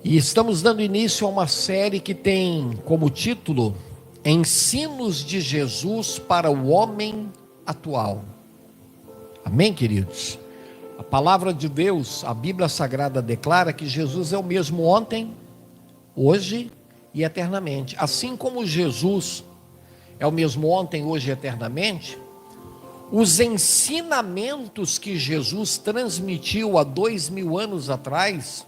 E estamos dando início a uma série que tem como título Ensinos de Jesus para o Homem Atual. Amém, queridos? A palavra de Deus, a Bíblia Sagrada declara que Jesus é o mesmo ontem, hoje e eternamente. Assim como Jesus é o mesmo ontem, hoje e eternamente, os ensinamentos que Jesus transmitiu há 2000 anos atrás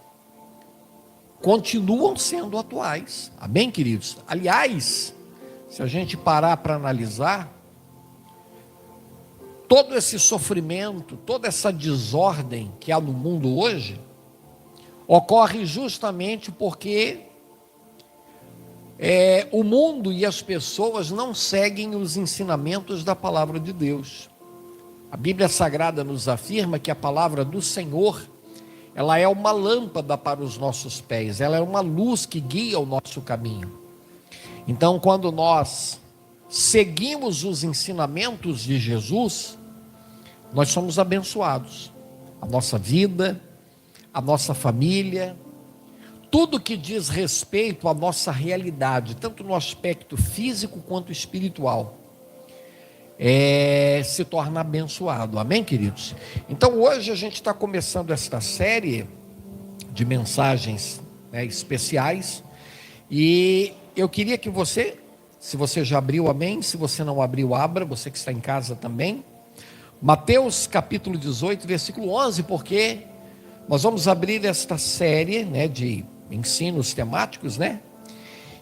continuam sendo atuais. Amém, queridos? Aliás, se a gente parar para analisar, todo esse sofrimento, toda essa desordem que há no mundo hoje, ocorre justamente porque o mundo e as pessoas não seguem os ensinamentos da palavra de Deus. A Bíblia Sagrada nos afirma que a palavra do Senhor, ela é uma lâmpada para os nossos pés, ela é uma luz que guia o nosso caminho. Então, quando nós seguimos os ensinamentos de Jesus, nós somos abençoados. A nossa vida, a nossa família, tudo que diz respeito à nossa realidade, tanto no aspecto físico quanto espiritual, se torna abençoado. Amém, queridos? Então hoje a gente está começando esta série de mensagens especiais, e eu queria que você, se você já abriu, amém, se você não abriu, abra, você que está em casa também, Mateus capítulo 18, versículo 11, porque nós vamos abrir esta série de ensinos temáticos,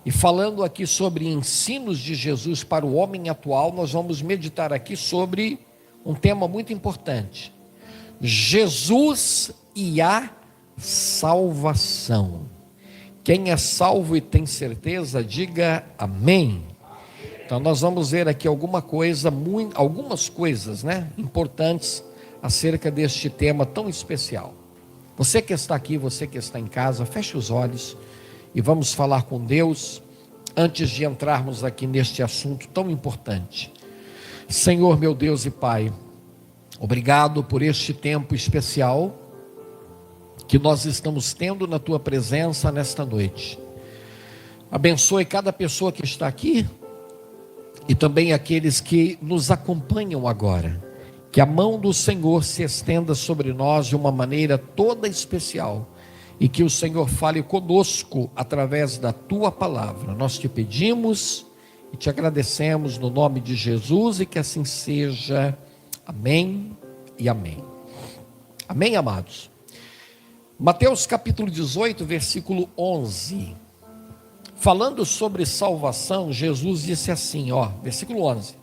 e falando aqui sobre ensinos de Jesus para o homem atual, nós vamos meditar aqui sobre um tema muito importante: Jesus e a salvação. Quem é salvo e tem certeza, diga amém. Então nós vamos ver aqui algumas coisas importantes acerca deste tema tão especial. Você que está aqui, você que está em casa, feche os olhos e vamos falar com Deus antes de entrarmos aqui neste assunto tão importante. Senhor, meu Deus e Pai, obrigado por este tempo especial que nós estamos tendo na Tua presença nesta noite. Abençoe cada pessoa que está aqui e também aqueles que nos acompanham agora. Que a mão do Senhor se estenda sobre nós de uma maneira toda especial, e que o Senhor fale conosco através da Tua palavra. Nós te pedimos e te agradecemos no nome de Jesus, e que assim seja. Amém e amém. Amém, amados? Mateus capítulo 18, versículo 11. Falando sobre salvação, Jesus disse assim, versículo 11.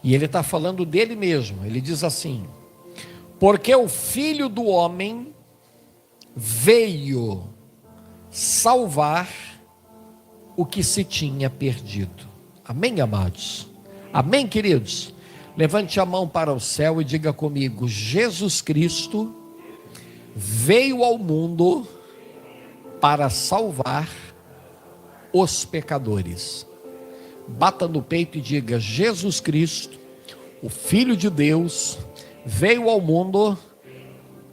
E ele está falando dele mesmo. Ele diz assim: porque o Filho do Homem veio salvar o que se tinha perdido. Amém, amados? Amém, queridos? Levante a mão para o céu e diga comigo: Jesus Cristo veio ao mundo para salvar os pecadores. Bata no peito e diga: Jesus Cristo, o Filho de Deus, veio ao mundo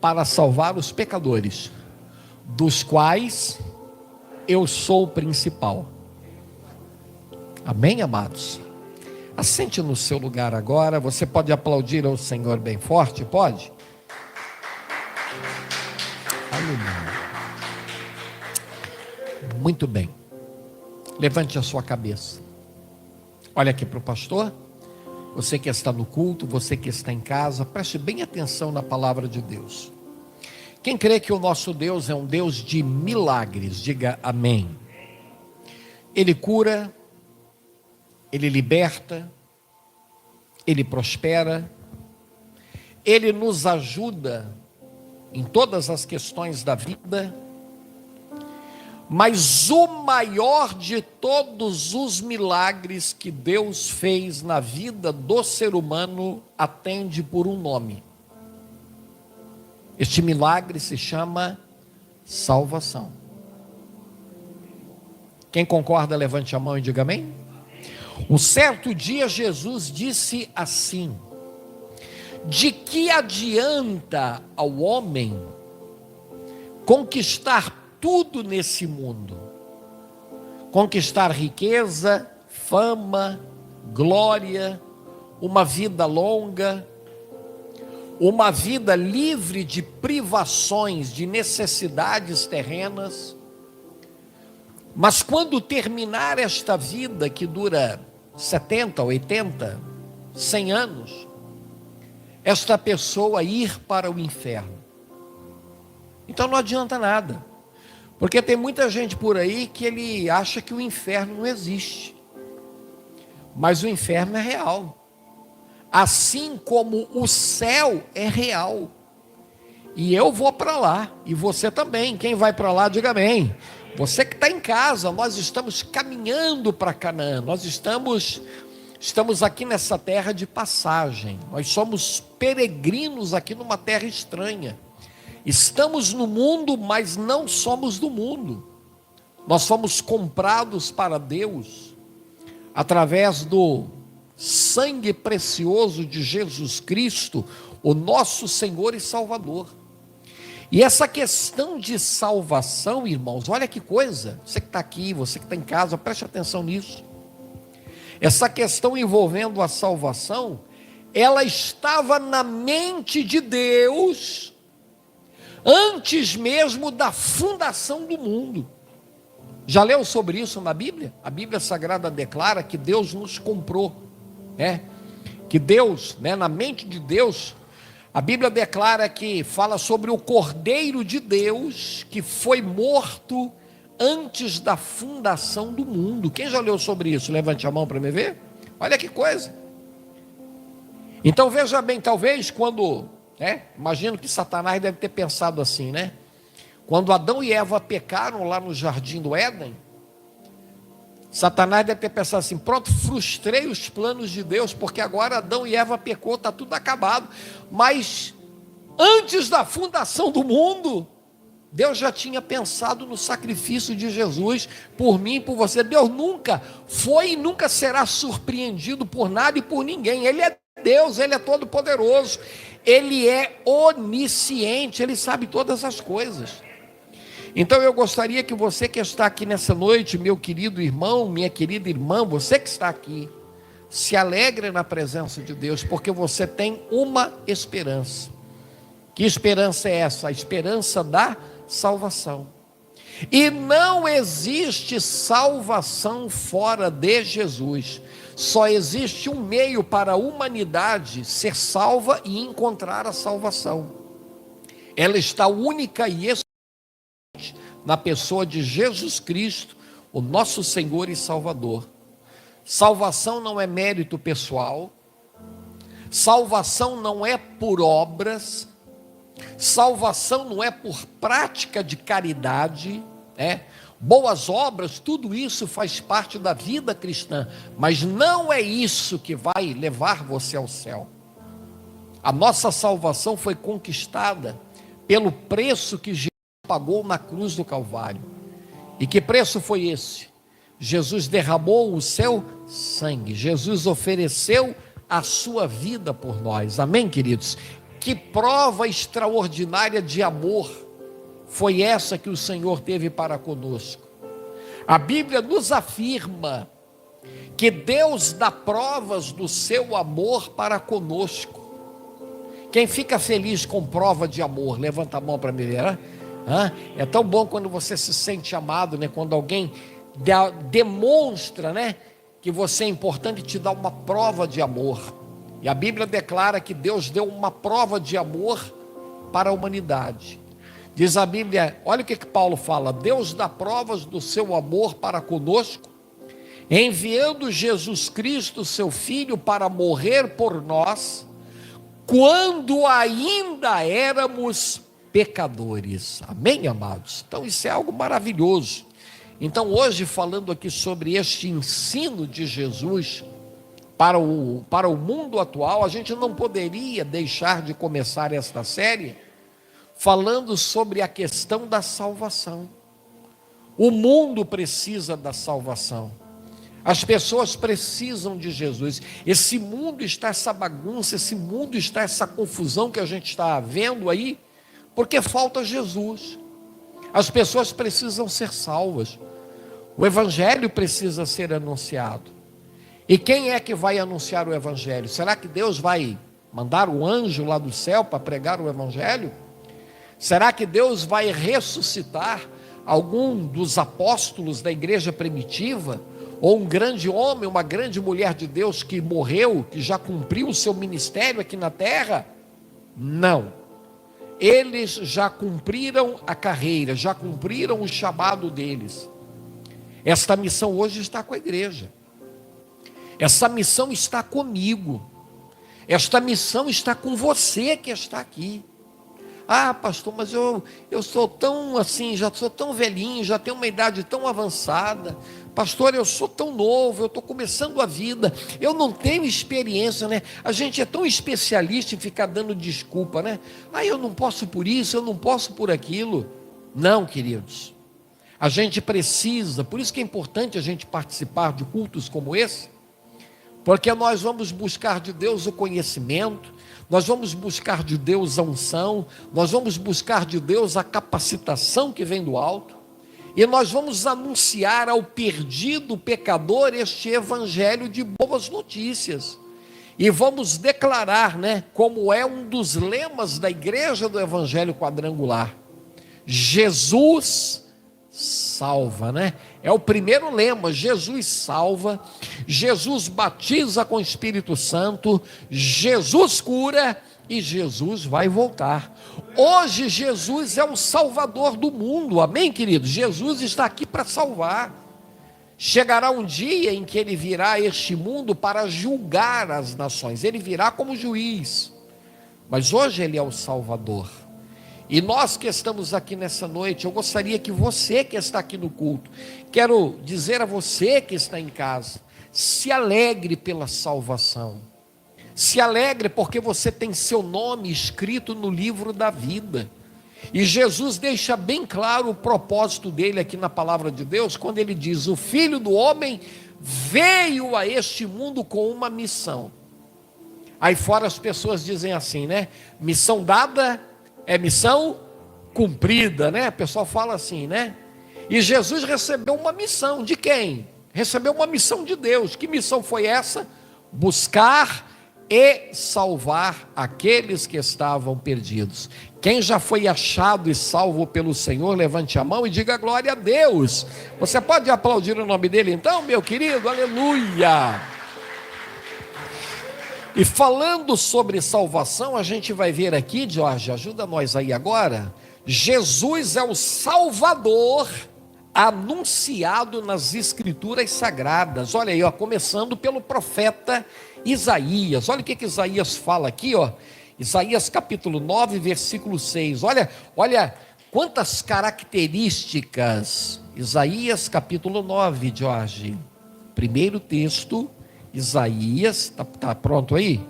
para salvar os pecadores, dos quais eu sou o principal. Amém, amados? Assente no seu lugar agora. Você pode aplaudir ao Senhor bem forte? Pode? Aleluia. Muito bem. Levante a sua cabeça. Olha aqui para o pastor. Você que está no culto, você que está em casa, preste bem atenção na palavra de Deus. Quem crê que o nosso Deus é um Deus de milagres, diga amém. Ele cura, Ele liberta, Ele prospera, Ele nos ajuda em todas as questões da vida. Mas o maior de todos os milagres que Deus fez na vida do ser humano atende por um nome. Este milagre se chama salvação. Quem concorda, levante a mão e diga amém. Um certo dia Jesus disse assim: de que adianta ao homem conquistar tudo nesse mundo, conquistar riqueza, fama, glória, uma vida longa, uma vida livre de privações, de necessidades terrenas. Mas quando terminar esta vida que dura 70, 80, 100 anos, esta pessoa ir para o inferno. Então não adianta nada, porque tem muita gente por aí que ele acha que o inferno não existe, mas o inferno é real, assim como o céu é real, e eu vou para lá, e você também. Quem vai para lá, diga amém. Você que está em casa, nós estamos caminhando para Canaã, nós estamos aqui nessa terra de passagem, nós somos peregrinos aqui numa terra estranha. Estamos no mundo, mas não somos do mundo. Nós fomos comprados para Deus através do sangue precioso de Jesus Cristo, o nosso Senhor e Salvador. E essa questão de salvação, irmãos, olha que coisa. Você que está aqui, você que está em casa, preste atenção nisso. Essa questão envolvendo a salvação, ela estava na mente de Deus antes mesmo da fundação do mundo. Já leu sobre isso na Bíblia? A Bíblia Sagrada declara que Deus nos comprou, que Deus, na mente de Deus, a Bíblia declara que fala sobre o Cordeiro de Deus que foi morto antes da fundação do mundo. Quem já leu sobre isso? Levante a mão para me ver. Olha que coisa. Então veja bem, talvez quando, imagino que Satanás deve ter pensado assim, quando Adão e Eva pecaram lá no jardim do Éden, Satanás deve ter pensado assim: pronto, frustrei os planos de Deus, porque agora Adão e Eva pecou, está tudo acabado. Mas antes da fundação do mundo, Deus já tinha pensado no sacrifício de Jesus por mim e por você. Deus nunca foi e nunca será surpreendido por nada e por ninguém. Ele é Deus, Ele é todo poderoso, Ele é onisciente, Ele sabe todas as coisas. Então eu gostaria que você que está aqui nessa noite, meu querido irmão, minha querida irmã, você que está aqui, se alegre na presença de Deus, porque você tem uma esperança. Que esperança é essa? A esperança da salvação. E não existe salvação fora de Jesus. Só existe um meio para a humanidade ser salva e encontrar a salvação. Ela está única e exclusiva na pessoa de Jesus Cristo, o nosso Senhor e Salvador. Salvação não é mérito pessoal, salvação não é por obras, salvação não é por prática de caridade, boas obras, tudo isso faz parte da vida cristã, mas não é isso que vai levar você ao céu. A nossa salvação foi conquistada pelo preço que Jesus pagou na cruz do Calvário. E que preço foi esse? Jesus derramou o seu sangue, Jesus ofereceu a sua vida por nós. Amém, queridos? Que prova extraordinária de amor foi essa que o Senhor teve para conosco. A Bíblia nos afirma que Deus dá provas do seu amor para conosco. Quem fica feliz com prova de amor, levanta a mão para me ver. É tão bom quando você se sente amado, quando alguém demonstra, que você é importante e te dá uma prova de amor. E a Bíblia declara que Deus deu uma prova de amor para a humanidade. Diz a Bíblia, olha o que Paulo fala: Deus dá provas do seu amor para conosco, enviando Jesus Cristo, seu Filho, para morrer por nós, quando ainda éramos pecadores. Amém, amados? Então isso é algo maravilhoso. Então hoje, falando aqui sobre este ensino de Jesus para o mundo atual, a gente não poderia deixar de começar esta série falando sobre a questão da salvação. O mundo precisa da salvação. As pessoas precisam de Jesus. Esse mundo está essa bagunça, esse mundo está essa confusão que a gente está vendo aí, porque falta Jesus. As pessoas precisam ser salvas. O evangelho precisa ser anunciado. E quem é que vai anunciar o evangelho? Será que Deus vai mandar um anjo lá do céu para pregar o evangelho? Será que Deus vai ressuscitar algum dos apóstolos da igreja primitiva? Ou um grande homem, uma grande mulher de Deus que morreu, que já cumpriu o seu ministério aqui na terra? Não. Eles já cumpriram a carreira, já cumpriram o chamado deles. Esta missão hoje está com a igreja. Essa missão está comigo. Esta missão está com você que está aqui. Ah, pastor, mas eu sou tão assim, já sou tão velhinho, já tenho uma idade tão avançada. Pastor, eu sou tão novo, eu estou começando a vida, eu não tenho experiência, né? A gente é tão especialista em ficar dando desculpa, né? Ah, eu não posso por isso, eu não posso por aquilo. Não, queridos. A gente precisa, por isso que é importante a gente participar de cultos como esse, porque nós vamos buscar de Deus o conhecimento, nós vamos buscar de Deus a unção, nós vamos buscar de Deus a capacitação que vem do alto, e nós vamos anunciar ao perdido pecador este evangelho de boas notícias, e vamos declarar, né, como é um dos lemas da igreja do evangelho quadrangular: Jesus salva, né? É o primeiro lema: Jesus salva, Jesus batiza com o Espírito Santo, Jesus cura e Jesus vai voltar. Hoje Jesus é o Salvador do mundo, amém, queridos? Jesus está aqui para salvar. Chegará um dia em que ele virá a este mundo para julgar as nações, ele virá como juiz, mas hoje ele é o Salvador. E nós que estamos aqui nessa noite, eu gostaria que você que está aqui no culto, quero dizer a você que está em casa, se alegre pela salvação, se alegre porque você tem seu nome escrito no livro da vida, e Jesus deixa bem claro o propósito dele aqui na palavra de Deus, quando ele diz: o Filho do Homem veio a este mundo com uma missão. Aí fora as pessoas dizem assim, né? Missão dada é missão cumprida, né? O pessoal fala assim, né? E Jesus recebeu uma missão de quem? Recebeu uma missão de Deus. Que missão foi essa? Buscar e salvar aqueles que estavam perdidos. Quem já foi achado e salvo pelo Senhor, levante a mão e diga glória a Deus. Você pode aplaudir o nome dele então, meu querido? Aleluia! E falando sobre salvação, a gente vai ver aqui, Jorge, ajuda nós aí agora. Jesus é o Salvador anunciado nas Escrituras Sagradas. Olha aí, ó, começando pelo profeta Isaías. Olha o que Isaías fala aqui, ó. Isaías capítulo 9, versículo 6. Olha quantas características. Isaías capítulo 9, Jorge. Primeiro texto. Isaías, tá pronto aí?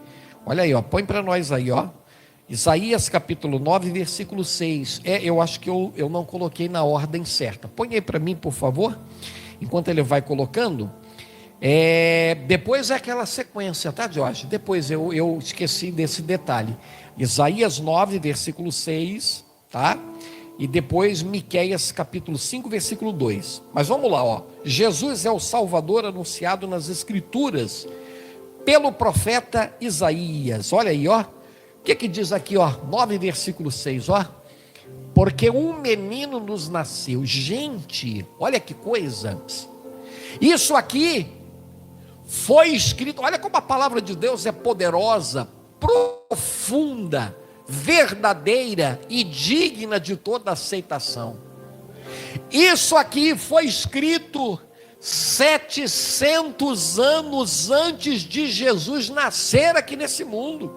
Olha aí, ó, põe para nós aí, ó. Isaías capítulo 9, versículo 6. Eu acho que eu não coloquei na ordem certa. Põe aí para mim, por favor, enquanto ele vai colocando. Depois é aquela sequência, tá, Jorge? Depois eu esqueci desse detalhe. Isaías 9, versículo 6, tá? E depois Miqueias capítulo 5, versículo 2. Mas vamos lá, ó. Jesus é o Salvador anunciado nas Escrituras pelo profeta Isaías. Olha aí, ó. O que diz aqui, ó? 9, versículo 6, ó. Porque um menino nos nasceu. Gente, olha que coisa. Isso aqui foi escrito. Olha como a palavra de Deus é poderosa, profunda, verdadeira e digna de toda aceitação. Isso aqui foi escrito 700 anos antes de Jesus nascer aqui nesse mundo.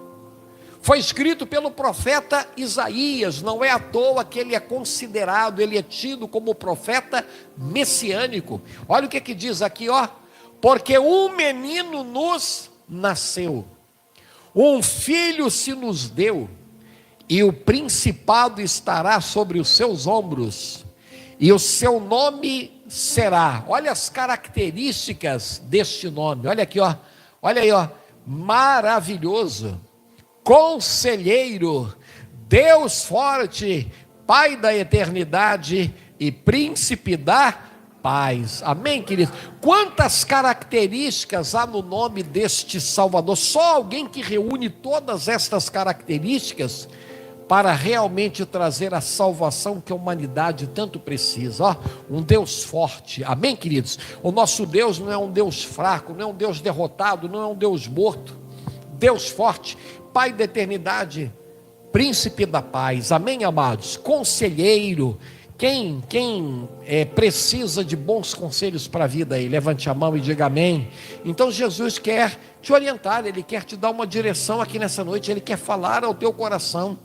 Foi escrito pelo profeta Isaías. Não é à toa que ele é considerado, ele é tido como profeta messiânico. Olha o que diz aqui, ó. Porque um menino nos nasceu, um filho se nos deu, e o principado estará sobre os seus ombros, e o seu nome será, olha as características deste nome, olha aqui, ó, olha aí, ó, maravilhoso, conselheiro, Deus forte, Pai da eternidade e príncipe da paz. Amém, querido? Quantas características há no nome deste Salvador? Só alguém que reúne todas estas características para realmente trazer a salvação que a humanidade tanto precisa. Ó, um Deus forte. Amém, queridos? O nosso Deus não é um Deus fraco, não é um Deus derrotado, não é um Deus morto. Deus forte, Pai da eternidade, príncipe da paz. Amém, amados? Conselheiro. Quem precisa de bons conselhos para a vida aí? Levante a mão e diga amém. Então Jesus quer te orientar, Ele quer te dar uma direção aqui nessa noite, Ele quer falar ao teu coração.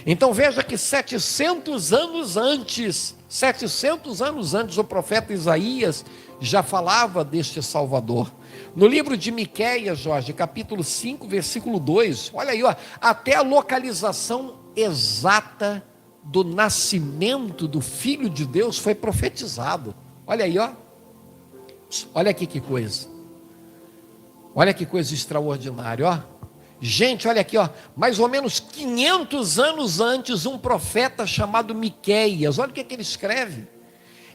Então veja que 700 anos antes, o profeta Isaías já falava deste Salvador. No livro de Miqueias, Jorge, capítulo 5, versículo 2, olha aí, ó, até a localização exata do nascimento do Filho de Deus foi profetizado. Olha aí, ó. Olha aqui que coisa. Olha que coisa extraordinária, ó. Gente, olha aqui, ó. Mais ou menos 500 anos antes, um profeta chamado Miqueias, olha o que ele escreve.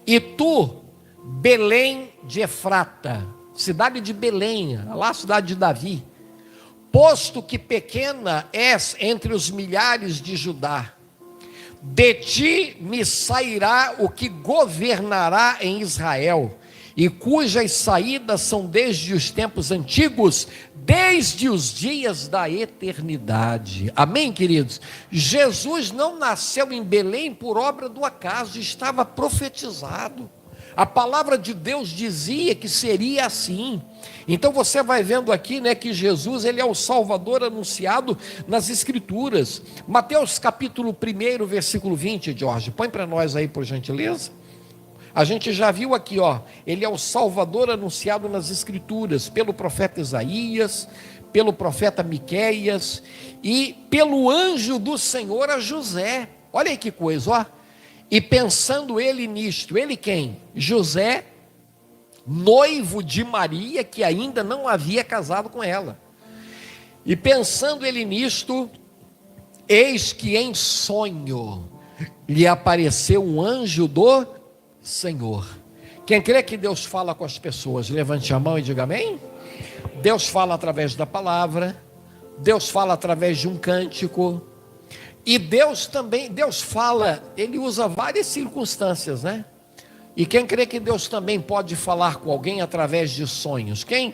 E tu, Belém de Efrata, cidade de Belém, lá a cidade de Davi, posto que pequena és entre os milhares de Judá, de ti me sairá o que governará em Israel, e cujas saídas são desde os tempos antigos, desde os dias da eternidade. Amém, queridos? Jesus não nasceu em Belém por obra do acaso, estava profetizado. A palavra de Deus dizia que seria assim. Então você vai vendo aqui, né, que Jesus, ele é o Salvador anunciado nas Escrituras. Mateus capítulo 1, versículo 20, Jorge, põe para nós aí por gentileza. A gente já viu aqui, ó, ele é o Salvador anunciado nas Escrituras, pelo profeta Isaías, pelo profeta Miqueias e pelo anjo do Senhor a José. Olha aí que coisa, ó. E pensando ele nisto, ele quem? José, noivo de Maria, que ainda não havia casado com ela. E pensando ele nisto, eis que em sonho lhe apareceu um anjo do Senhor. Quem crê que Deus fala com as pessoas, levante a mão e diga amém. Deus fala através da palavra, Deus fala através de um cântico. E Deus também, Deus fala, Ele usa várias circunstâncias, né? E quem crê que Deus também pode falar com alguém através de sonhos? Quem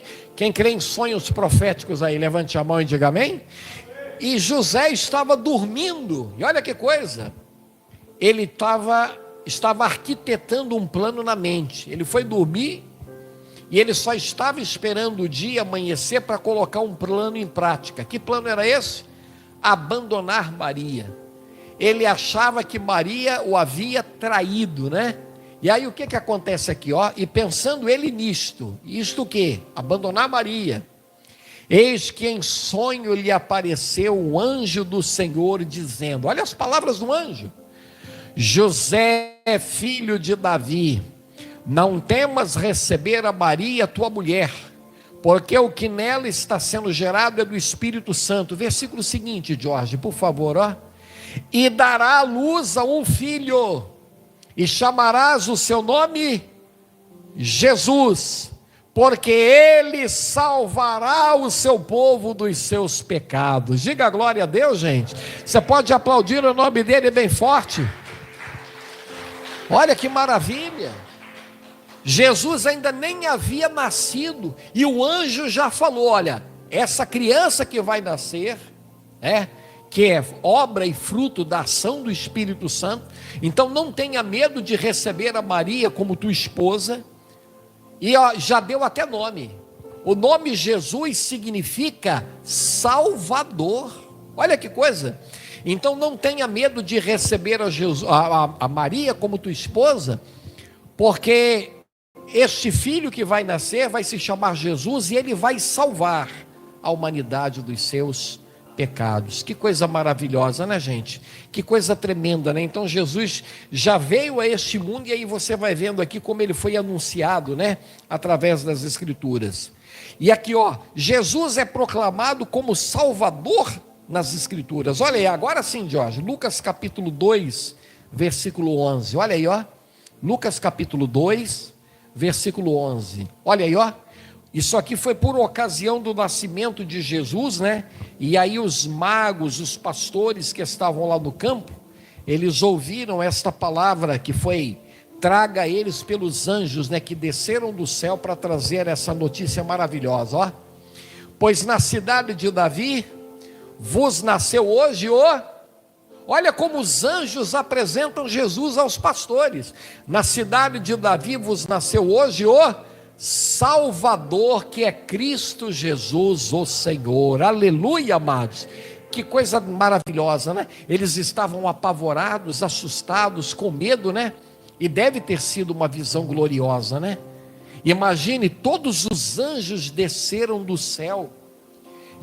crê em sonhos proféticos aí, levante a mão e diga amém. E José estava dormindo, e olha que coisa, ele estava arquitetando um plano na mente. Ele foi dormir, e ele só estava esperando o dia amanhecer para colocar um plano em prática. Que plano era esse? Abandonar Maria. Ele achava que Maria o havia traído, né? E aí o que acontece aqui, ó? E pensando ele nisto, isto o quê? Abandonar Maria. Eis que em sonho lhe apareceu o anjo do Senhor dizendo, olha as palavras do anjo: José, filho de Davi, não temas receber a Maria, tua mulher, porque o que nela está sendo gerado é do Espírito Santo. Versículo seguinte, Jorge, por favor, ó. E dará à luz a um filho, e chamarás o seu nome Jesus, porque ele salvará o seu povo dos seus pecados. Diga glória a Deus, gente. Você pode aplaudir o nome dele bem forte. Olha que maravilha. Jesus ainda nem havia nascido, e o anjo já falou, olha, essa criança que vai nascer, que é obra e fruto da ação do Espírito Santo, então não tenha medo de receber a Maria como tua esposa, e ó, já deu até nome, o nome Jesus significa Salvador, olha que coisa. Então não tenha medo de receber a Maria como tua esposa, porque este filho que vai nascer vai se chamar Jesus, e ele vai salvar a humanidade dos seus pecados. Que coisa maravilhosa, né, gente? Que coisa tremenda, né? Então Jesus já veio a este mundo, e aí você vai vendo aqui como ele foi anunciado, né? Através das Escrituras. E aqui, ó, Jesus é proclamado como Salvador nas Escrituras. Olha aí, agora sim, Jorge, Lucas capítulo 2, versículo 11. Olha aí, ó. Lucas capítulo 2, versículo 11. Olha aí, ó. Isso aqui foi por ocasião do nascimento de Jesus, né? E aí os magos, os pastores que estavam lá no campo, eles ouviram esta palavra que foi traga a eles pelos anjos, né? Que desceram do céu para trazer essa notícia maravilhosa, ó. Pois na cidade de Davi vos nasceu hoje o... Olha como os anjos apresentam Jesus aos pastores. Na cidade de Davi vos nasceu hoje o Salvador, que é Cristo Jesus, o Senhor. Aleluia, amados. Que coisa maravilhosa, né? Eles estavam apavorados, assustados, com medo, né? E deve ter sido uma visão gloriosa, né? Imagine, todos os anjos desceram do céu.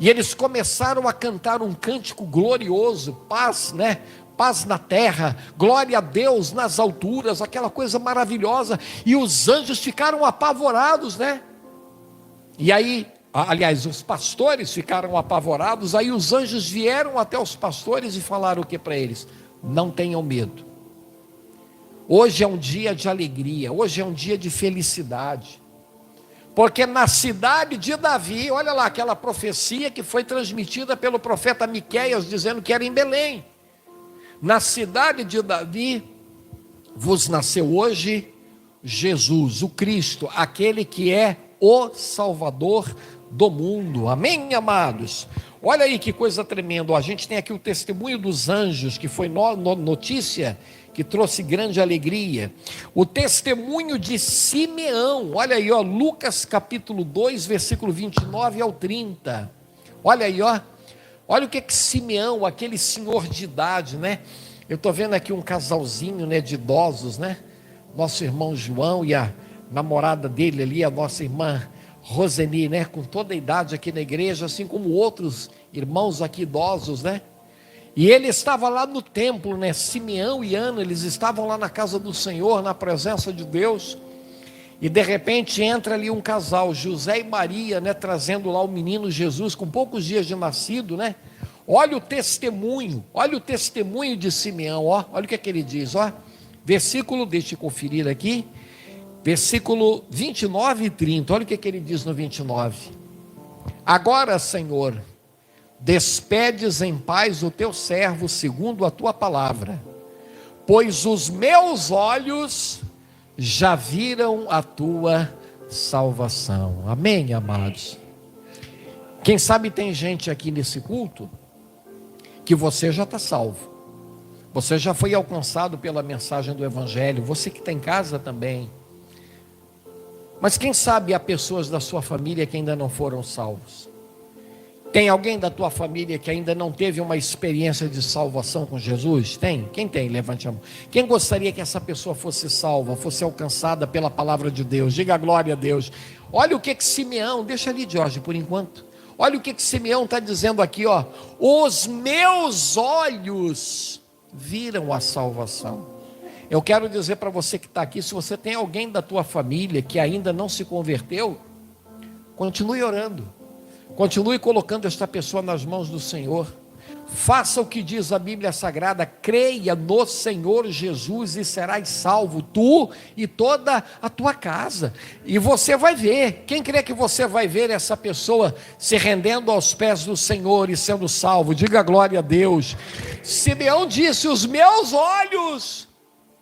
E eles começaram a cantar um cântico glorioso, paz, né? Paz na terra, glória a Deus nas alturas, aquela coisa maravilhosa. E os anjos ficaram apavorados, né? E aí, aliás, os pastores ficaram apavorados. Aí os anjos vieram até os pastores e falaram o que para eles? Não tenham medo. Hoje é um dia de alegria, hoje é um dia de felicidade. Porque na cidade de Davi, olha lá, aquela profecia que foi transmitida pelo profeta Miqueias, dizendo que era em Belém. Na cidade de Davi, vos nasceu hoje Jesus, o Cristo, aquele que é o Salvador do mundo. Amém, amados? Olha aí que coisa tremenda. A gente tem aqui o testemunho dos anjos, que foi notícia que trouxe grande alegria. O testemunho de Simeão, olha aí, ó, Lucas capítulo 2, versículo 29 ao 30. Olha aí, ó. Olha o que Simeão, aquele senhor de idade, né? Eu estou vendo aqui um casalzinho, né, de idosos, né? Nosso irmão João e a namorada dele ali, a nossa irmã Roseni, né? Com toda a idade aqui na igreja, assim como outros irmãos aqui idosos, né? E ele estava lá no templo, né? Simeão e Ana, eles estavam lá na casa do Senhor, na presença de Deus. E de repente entra ali um casal, José e Maria, né? Trazendo lá o menino Jesus, com poucos dias de nascido, né? Olha o testemunho de Simeão, ó. Olha o que ele diz, ó. Versículo, deixa eu conferir aqui. Versículo 29 e 30, olha o que ele diz no 29. Agora, Senhor, despedes em paz o teu servo segundo a tua palavra, pois os meus olhos já viram a tua salvação. Amém, amados? Quem sabe tem gente aqui nesse culto que você já está salvo, você já foi alcançado pela mensagem do Evangelho, você que está em casa também. Mas quem sabe há pessoas da sua família que ainda não foram salvos. Tem alguém da tua família que ainda não teve uma experiência de salvação com Jesus? Tem? Quem tem? Levante a mão. Quem gostaria que essa pessoa fosse salva, fosse alcançada pela palavra de Deus? Diga glória a Deus. Olha o que Simeão, deixa ali, Jorge, por enquanto. Olha o que Simeão está dizendo aqui, ó. Os meus olhos viram a salvação. Eu quero dizer para você que está aqui, se você tem alguém da tua família que ainda não se converteu, continue orando. Continue colocando esta pessoa nas mãos do Senhor. Faça o que diz a Bíblia Sagrada. Creia no Senhor Jesus e serás salvo, tu e toda a tua casa. E você vai ver. Quem crê que você vai ver essa pessoa se rendendo aos pés do Senhor e sendo salvo? Diga glória a Deus. Simeão disse: os meus olhos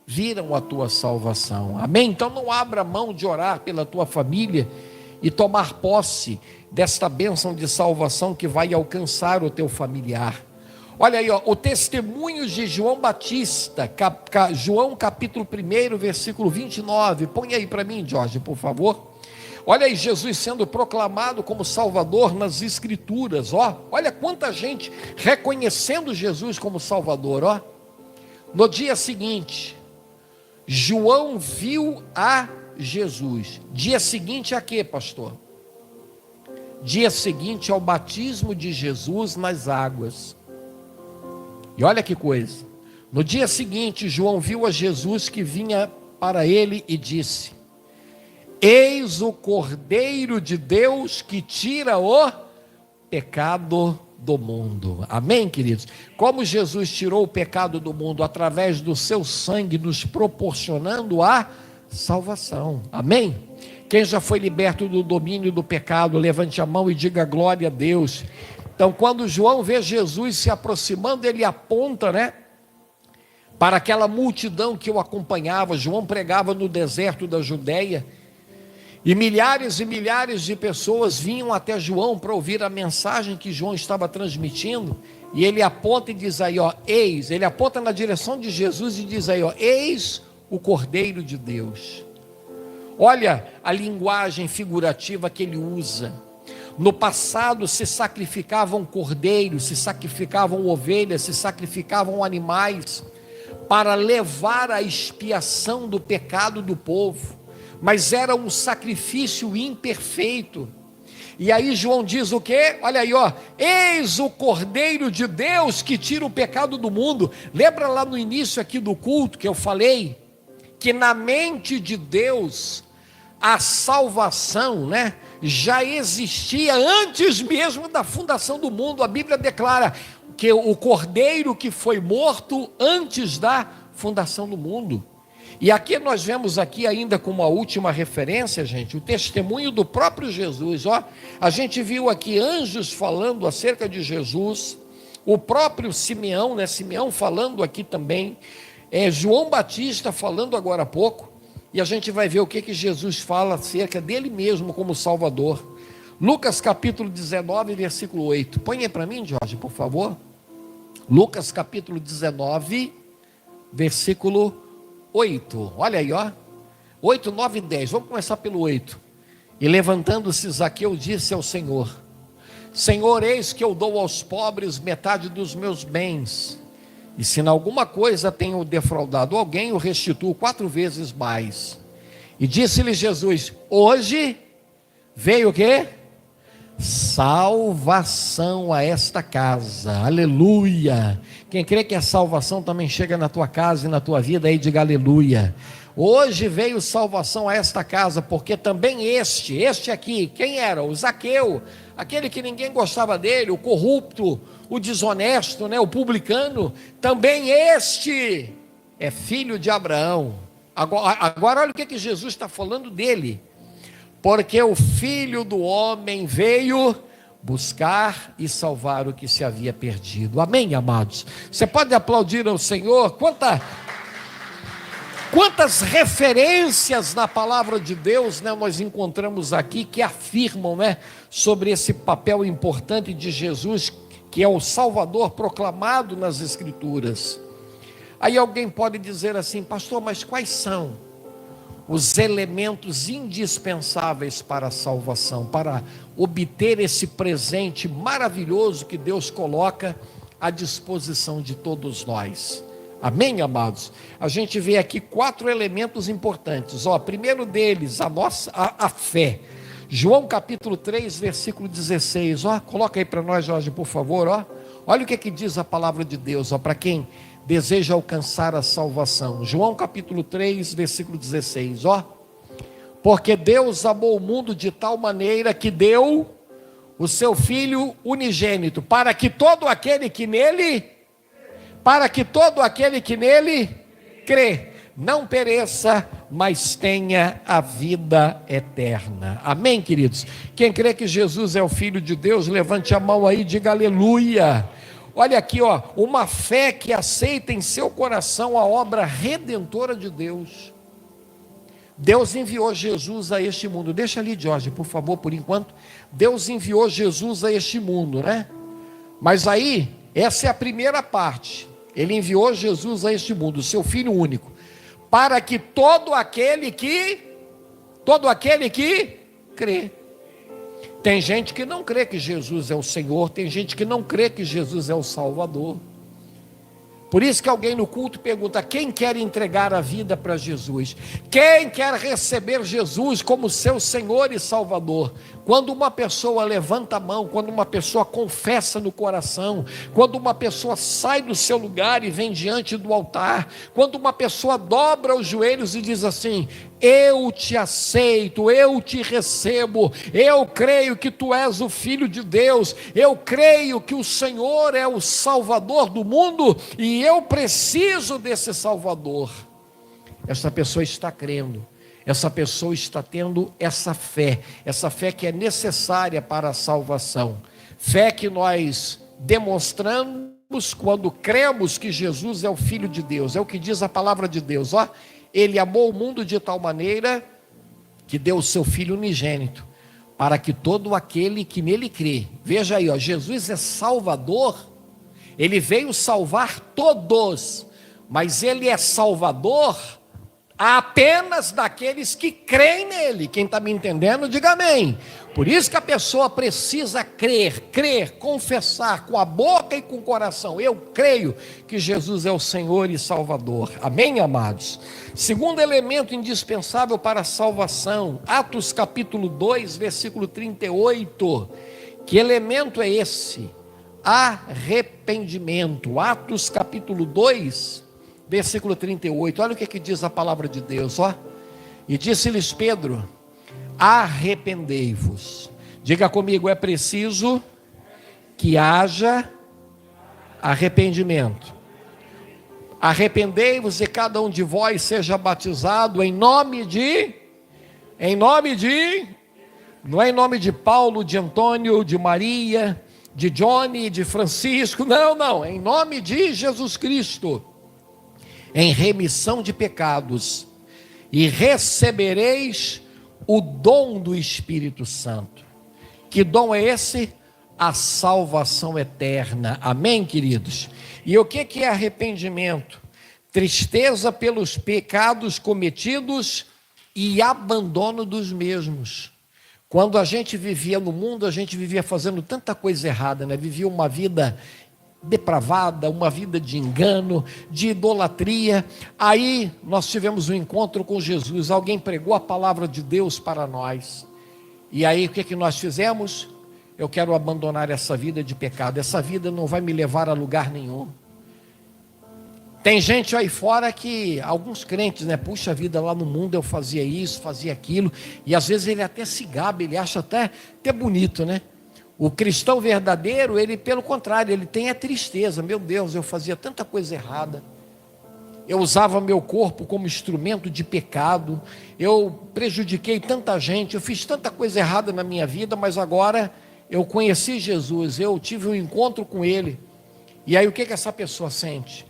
viram a tua salvação. Amém? Então não abra mão de orar pela tua família e tomar posse desta bênção de salvação que vai alcançar o teu familiar. Olha aí, ó, o testemunho de João Batista, João capítulo 1, versículo 29, põe aí para mim, Jorge, por favor. Olha aí, Jesus sendo proclamado como Salvador nas Escrituras, ó. Olha quanta gente reconhecendo Jesus como Salvador, ó. No dia seguinte, João viu a Jesus. Dia seguinte a quê, pastor? Dia seguinte ao batismo de Jesus nas águas. E olha que coisa. No dia seguinte, João viu a Jesus que vinha para ele e disse: eis o Cordeiro de Deus que tira o pecado do mundo. Amém, queridos? Como Jesus tirou o pecado do mundo através do seu sangue, nos proporcionando a salvação. Amém? Quem já foi liberto do domínio do pecado, levante a mão e diga glória a Deus. Então, quando João vê Jesus se aproximando, ele aponta, para aquela multidão que o acompanhava. João pregava no deserto da Judéia, e milhares de pessoas vinham até João para ouvir a mensagem que João estava transmitindo. E ele aponta e diz aí, eis, ele aponta na direção de Jesus e diz aí, eis o Cordeiro de Deus. Olha a linguagem figurativa que ele usa. No passado se sacrificavam cordeiros, se sacrificavam ovelhas, se sacrificavam animais para levar a expiação do pecado do povo, mas era um sacrifício imperfeito. E aí João diz o quê? Olha aí, eis o Cordeiro de Deus que tira o pecado do mundo. Lembra lá no início aqui do culto que eu falei que na mente de Deus a salvação, já existia antes mesmo da fundação do mundo. A Bíblia declara que o Cordeiro que foi morto antes da fundação do mundo. E aqui nós vemos aqui ainda como a última referência, gente, o testemunho do próprio Jesus. A gente viu aqui anjos falando acerca de Jesus, o próprio Simeão, Simeão falando aqui também, João Batista falando agora há pouco, e a gente vai ver o que Jesus fala acerca dele mesmo como Salvador. Lucas capítulo 19, versículo 8. Põe aí para mim, Jorge, por favor. Lucas capítulo 19, versículo 8. Olha aí, 8, 9 e 10. Vamos começar pelo 8. E levantando-se Zaqueu disse ao Senhor: Senhor, eis que eu dou aos pobres metade dos meus bens, e se em alguma coisa tenho defraudado alguém, eu restituo 4 vezes mais. E disse-lhe Jesus: hoje veio o quê? Salvação a esta casa. Aleluia. Quem crê que a salvação também chega na tua casa e na tua vida, aí diga aleluia. Hoje veio salvação a esta casa, porque também este aqui, quem era? O Zaqueu, aquele que ninguém gostava dele, o corrupto, o desonesto, o publicano, também este é filho de Abraão. Agora olha o que Jesus está falando dele. Porque o Filho do Homem veio buscar e salvar o que se havia perdido. Amém, amados? Você pode aplaudir ao Senhor? Quantas referências na palavra de Deus nós encontramos aqui que afirmam sobre esse papel importante de Jesus, que é o Salvador proclamado nas Escrituras. Aí alguém pode dizer assim: pastor, mas quais são os elementos indispensáveis para a salvação, para obter esse presente maravilhoso que Deus coloca à disposição de todos nós? Amém, amados? A gente vê aqui 4 elementos importantes. Primeiro deles, a fé. João capítulo 3, versículo 16. Coloca aí para nós, Jorge, por favor. Olha o que diz a palavra de Deus, para quem deseja alcançar a salvação. João capítulo 3, versículo 16, porque Deus amou o mundo de tal maneira que deu o seu Filho unigênito, para que todo aquele que nele crê, não pereça, mas tenha a vida eterna. Amém, queridos? Quem crê que Jesus é o Filho de Deus, levante a mão aí e diga aleluia. Olha aqui, uma fé que aceita em seu coração a obra redentora de Deus. Deus enviou Jesus a este mundo. Deixa ali, Jorge, por favor, por enquanto. Deus enviou Jesus a este mundo, Mas aí, essa é a primeira parte. Ele enviou Jesus a este mundo, o seu Filho único, para que todo aquele que crê. Tem gente que não crê que Jesus é o Senhor, tem gente que não crê que Jesus é o Salvador. Por isso que alguém no culto pergunta: quem quer entregar a vida para Jesus? Quem quer receber Jesus como seu Senhor e Salvador? Quando uma pessoa levanta a mão, quando uma pessoa confessa no coração, quando uma pessoa sai do seu lugar e vem diante do altar, quando uma pessoa dobra os joelhos e diz assim: Eu te aceito, eu te recebo, eu creio que tu és o Filho de Deus, eu creio que o Senhor é o Salvador do mundo e eu preciso desse Salvador. Essa pessoa está crendo, essa pessoa está tendo essa fé que é necessária para a salvação, fé que nós demonstramos quando cremos que Jesus é o Filho de Deus, é o que diz a palavra de Deus, ó. Ele amou o mundo de tal maneira que deu o seu Filho unigênito, para que todo aquele que nele crê, veja aí, ó, Jesus é Salvador, ele veio salvar todos, mas ele é Salvador apenas daqueles que creem nele. Quem está me entendendo, diga amém. Por isso que a pessoa precisa crer, confessar com a boca e com o coração: eu creio que Jesus é o Senhor e Salvador. Amém, amados? Segundo elemento indispensável para a salvação, Atos capítulo 2, versículo 38. Que elemento é esse? Arrependimento. Atos capítulo 2, versículo 38, olha o que diz a palavra de Deus, ó. E disse-lhes Pedro: arrependei-vos. Diga comigo, é preciso que haja arrependimento. Arrependei-vos e cada um de vós seja batizado em nome de, não é em nome de Paulo, de Antônio, de Maria, de Johnny, de Francisco, não, é em nome de Jesus Cristo, em remissão de pecados, e recebereis o dom do Espírito Santo. Que dom é esse? A salvação eterna. Amém, queridos? E o que é arrependimento? Tristeza pelos pecados cometidos e abandono dos mesmos. Quando a gente vivia no mundo, a gente vivia fazendo tanta coisa errada, né? Vivia uma vida depravada, uma vida de engano, de idolatria. Aí nós tivemos um encontro com Jesus, alguém pregou a palavra de Deus para nós, e aí o que nós fizemos? Eu quero abandonar essa vida de pecado, essa vida não vai me levar a lugar nenhum. Tem gente aí fora que, alguns crentes, né, puxa vida, lá no mundo eu fazia isso, fazia aquilo, e às vezes ele até se gabe, ele acha até bonito, né? O cristão verdadeiro, ele pelo contrário, ele tem a tristeza: meu Deus, eu fazia tanta coisa errada, eu usava meu corpo como instrumento de pecado, eu prejudiquei tanta gente, eu fiz tanta coisa errada na minha vida, mas agora eu conheci Jesus, eu tive um encontro com Ele. E aí o que essa pessoa sente?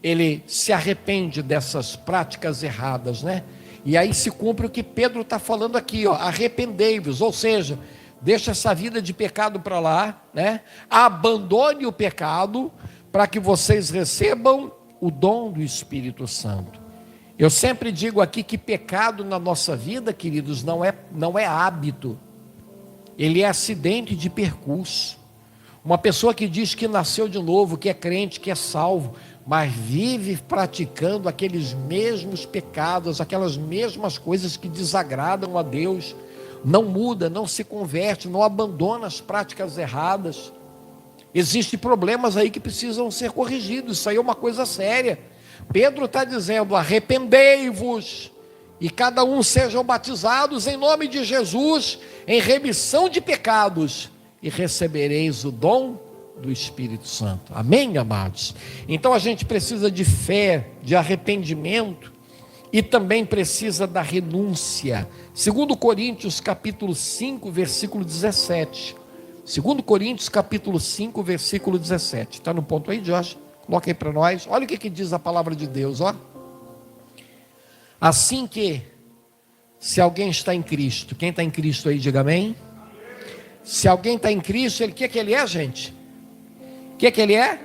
Ele se arrepende dessas práticas erradas, né? E aí se cumpre o que Pedro está falando aqui, ó: arrependei-vos, ou seja, deixa essa vida de pecado para lá, né? Abandone o pecado para que vocês recebam o dom do Espírito Santo. Eu sempre digo aqui que pecado na nossa vida, queridos, não é hábito, ele é acidente de percurso. Uma pessoa que diz que nasceu de novo, que é crente, que é salvo, mas vive praticando aqueles mesmos pecados, aquelas mesmas coisas que desagradam a Deus, não muda, não se converte, não abandona as práticas erradas. Existem problemas aí que precisam ser corrigidos, isso aí é uma coisa séria. Pedro está dizendo: arrependei-vos, e cada um sejam batizados em nome de Jesus, em remissão de pecados, e recebereis o dom do Espírito Santo. Amém, amados? Então a gente precisa de fé, de arrependimento, e também precisa da renúncia. 2 Coríntios capítulo 5, versículo 17. 2 Coríntios capítulo 5, versículo 17. Está no ponto aí, Josh? Coloca aí para nós. Olha o que diz a palavra de Deus, ó. Assim que, se alguém está em Cristo, quem está em Cristo aí, diga amém. Se alguém está em Cristo, ele, o que ele é, gente? O que ele é?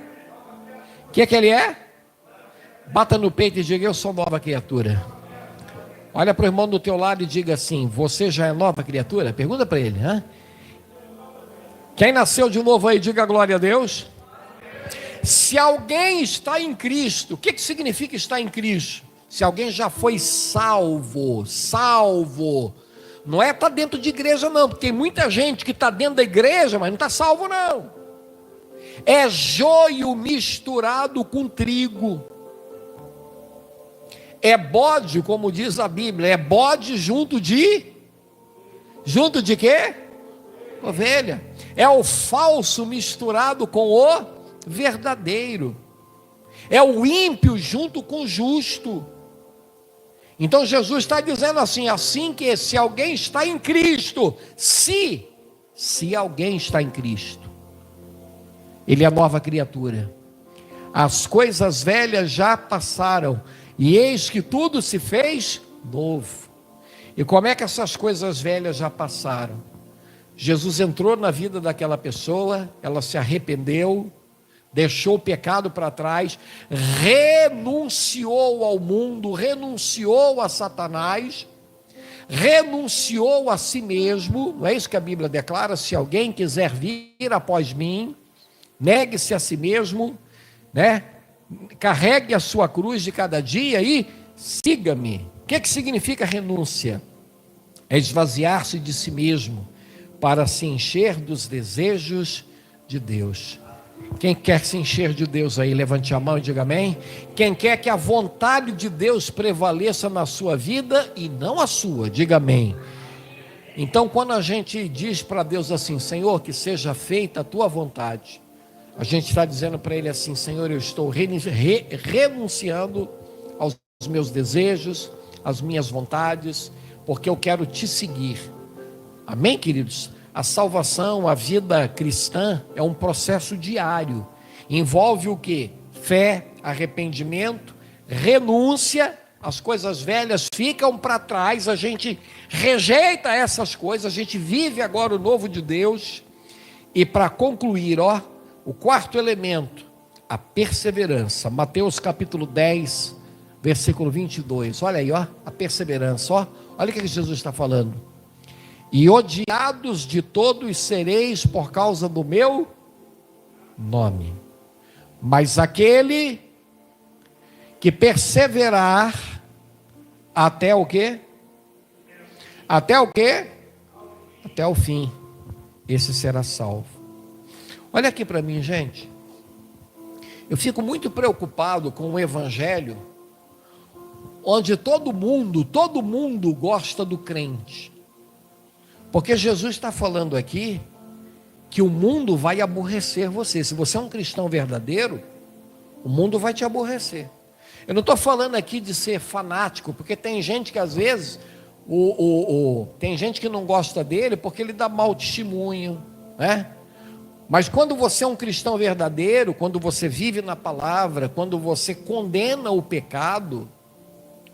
O que ele é? Bata no peito e diga: eu sou nova criatura. Olha para o irmão do teu lado e diga assim: você já é nova criatura? Pergunta para ele, hein? Quem nasceu de novo aí, diga glória a Deus. Se alguém está em Cristo, o que significa estar em Cristo? Se alguém já foi salvo, não é estar dentro de igreja não, porque tem muita gente que está dentro da igreja, mas não está salvo não. É joio misturado com trigo. É bode, como diz a Bíblia, é bode junto de quê? Ovelha. É o falso misturado com o verdadeiro. É o ímpio junto com o justo. Então Jesus está dizendo assim que se alguém está em Cristo, se alguém está em Cristo, ele é nova criatura. As coisas velhas já passaram, e eis que tudo se fez novo. E como é que essas coisas velhas já passaram? Jesus entrou na vida daquela pessoa, ela se arrependeu, deixou o pecado para trás, renunciou ao mundo, renunciou a Satanás, renunciou a si mesmo. Não é isso que a Bíblia declara? Se alguém quiser vir após mim, negue-se a si mesmo, né? Carregue a sua cruz de cada dia e siga-me. O que significa renúncia? É esvaziar-se de si mesmo para se encher dos desejos de Deus. Quem quer se encher de Deus aí, levante a mão e diga amém. Quem quer que a vontade de Deus prevaleça na sua vida e não a sua, diga amém. Então, quando a gente diz para Deus assim, Senhor, que seja feita a tua vontade, a gente está dizendo para Ele assim, Senhor, eu estou renunciando aos meus desejos, às minhas vontades, porque eu quero te seguir. Amém, queridos? A salvação, a vida cristã é um processo diário. Envolve o quê? Fé, arrependimento, renúncia. As coisas velhas ficam para trás, a gente rejeita essas coisas, a gente vive agora o novo de Deus. E para concluir, o quarto elemento, a perseverança. Mateus capítulo 10, versículo 22. Olha aí, a perseverança, olha o que Jesus está falando. E odiados de todos sereis por causa do meu nome. Mas aquele que perseverar até o quê? Até o quê? Até o fim, esse será salvo. Olha aqui para mim, gente. Eu fico muito preocupado com o evangelho, onde todo mundo gosta do crente. Porque Jesus está falando aqui que o mundo vai aborrecer você. Se você é um cristão verdadeiro, o mundo vai te aborrecer. Eu não estou falando aqui de ser fanático, porque tem gente que às vezes, tem gente que não gosta dele porque ele dá mau testemunho, né? Mas quando você é um cristão verdadeiro, quando você vive na palavra, quando você condena o pecado,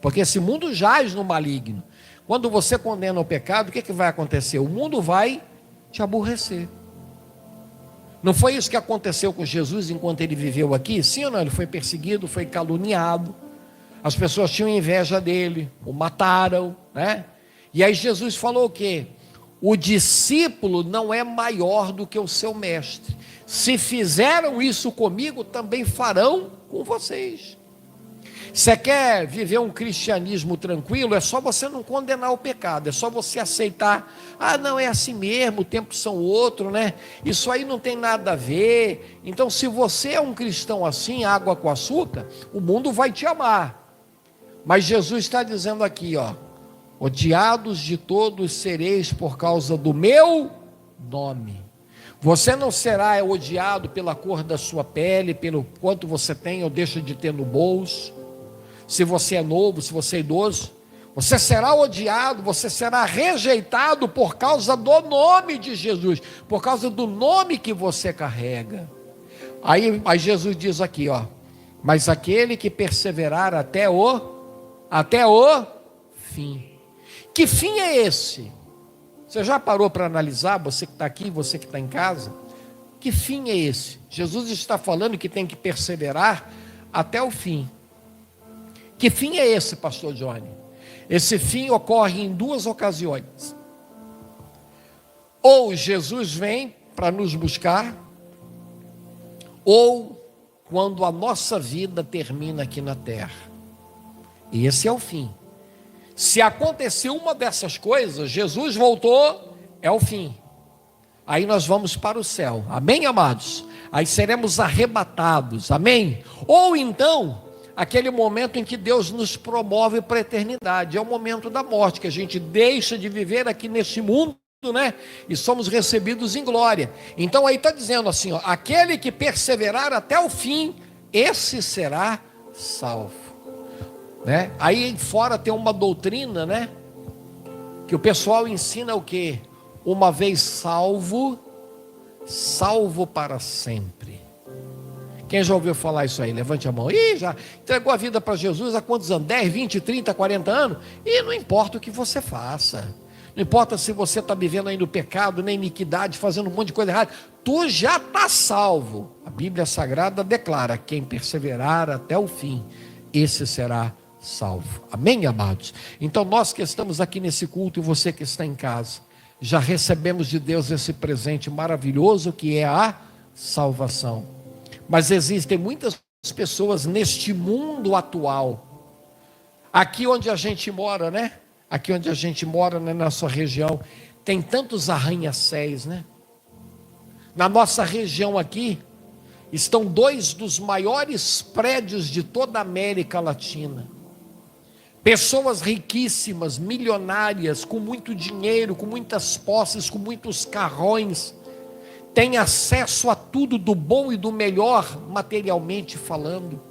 porque esse mundo jaz no maligno. Quando você condena o pecado, o que vai acontecer? O mundo vai te aborrecer. Não foi isso que aconteceu com Jesus enquanto ele viveu aqui? Sim ou não? Ele foi perseguido, foi caluniado. As pessoas tinham inveja dele, o mataram, né? E aí Jesus falou o quê? O discípulo não é maior do que o seu mestre. Se fizeram isso comigo, também farão com vocês. Você quer viver um cristianismo tranquilo? É só você não condenar o pecado, é só você aceitar. Não, é assim mesmo, tempos são outros, né? Isso aí não tem nada a ver. Então, se você é um cristão assim, água com açúcar, o mundo vai te amar. Mas Jesus está dizendo aqui, odiados de todos sereis por causa do meu nome. Você não será odiado pela cor da sua pele, pelo quanto você tem ou deixa de ter no bolso. Se você é novo, se você é idoso, você será odiado, você será rejeitado por causa do nome de Jesus, por causa do nome que você carrega. Aí Jesus diz aqui, mas aquele que perseverar até o fim. Que fim é esse? Você já parou para analisar, você que está aqui, você que está em casa? Que fim é esse? Jesus está falando que tem que perseverar até o fim. Que fim é esse, pastor Johnny? Esse fim ocorre em duas ocasiões. Ou Jesus vem para nos buscar, ou quando a nossa vida termina aqui na terra. E esse é o fim. Se acontecer uma dessas coisas, Jesus voltou, é o fim. Aí nós vamos para o céu. Amém, amados? Aí seremos arrebatados. Amém? Ou então, aquele momento em que Deus nos promove para a eternidade. É o momento da morte, que a gente deixa de viver aqui neste mundo, né? E somos recebidos em glória. Então aí está dizendo assim, ó, aquele que perseverar até o fim, esse será salvo, né? Aí fora tem uma doutrina, né? Que o pessoal ensina o quê? Uma vez salvo, salvo para sempre. Quem já ouviu falar isso aí? Levante a mão. Ih, já entregou a vida para Jesus há quantos anos? 10, 20, 30, 40 anos? E não importa o que você faça. Não importa se você está vivendo aí no pecado, na iniquidade, fazendo um monte de coisa errada. Tu já está salvo. A Bíblia Sagrada declara: quem perseverar até o fim, esse será salvo. Amém, amados? Então nós que estamos aqui nesse culto e você que está em casa, já recebemos de Deus esse presente maravilhoso que é a salvação. Mas existem muitas pessoas neste mundo atual, aqui onde a gente mora, né? Aqui onde a gente mora, na nossa região, tem tantos arranha-céus, né? Na nossa região aqui, estão 2 dos maiores prédios de toda a América Latina. Pessoas riquíssimas, milionárias, com muito dinheiro, com muitas posses, com muitos carrões, têm acesso a tudo do bom e do melhor, materialmente falando.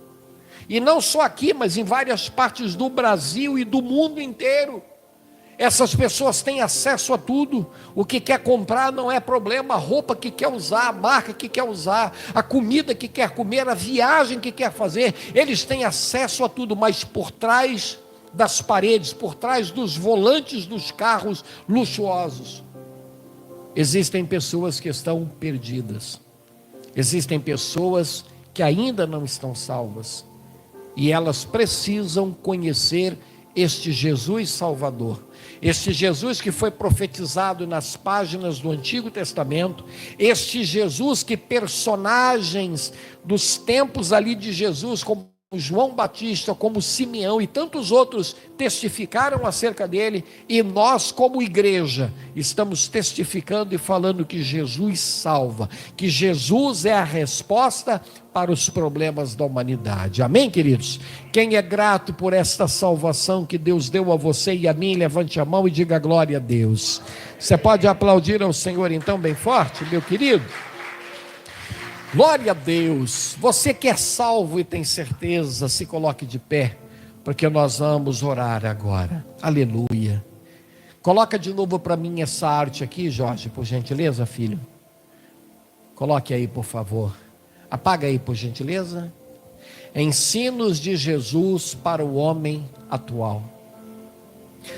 E não só aqui, mas em várias partes do Brasil e do mundo inteiro. Essas pessoas têm acesso a tudo. O que quer comprar não é problema. A roupa que quer usar, a marca que quer usar, a comida que quer comer, a viagem que quer fazer. Eles têm acesso a tudo, mas por trás das paredes, por trás dos volantes dos carros luxuosos, existem pessoas que estão perdidas. Existem pessoas que ainda não estão salvas. E elas precisam conhecer este Jesus Salvador. Este Jesus que foi profetizado nas páginas do Antigo Testamento. Este Jesus que personagens dos tempos ali de Jesus, como João Batista, como Simeão e tantos outros testificaram acerca dele, e nós como igreja estamos testificando e falando que Jesus salva, que Jesus é a resposta para os problemas da humanidade. Amém, queridos? Quem é grato por esta salvação que Deus deu a você e a mim, levante a mão e diga glória a Deus. Você pode aplaudir ao Senhor então bem forte, meu querido? Glória a Deus. Você que é salvo e tem certeza, se coloque de pé, porque nós vamos orar agora. Aleluia. Coloca de novo para mim essa arte aqui, Jorge, por gentileza, filho. Coloque aí, por favor. Apaga aí, por gentileza. Ensinos de Jesus para o homem atual.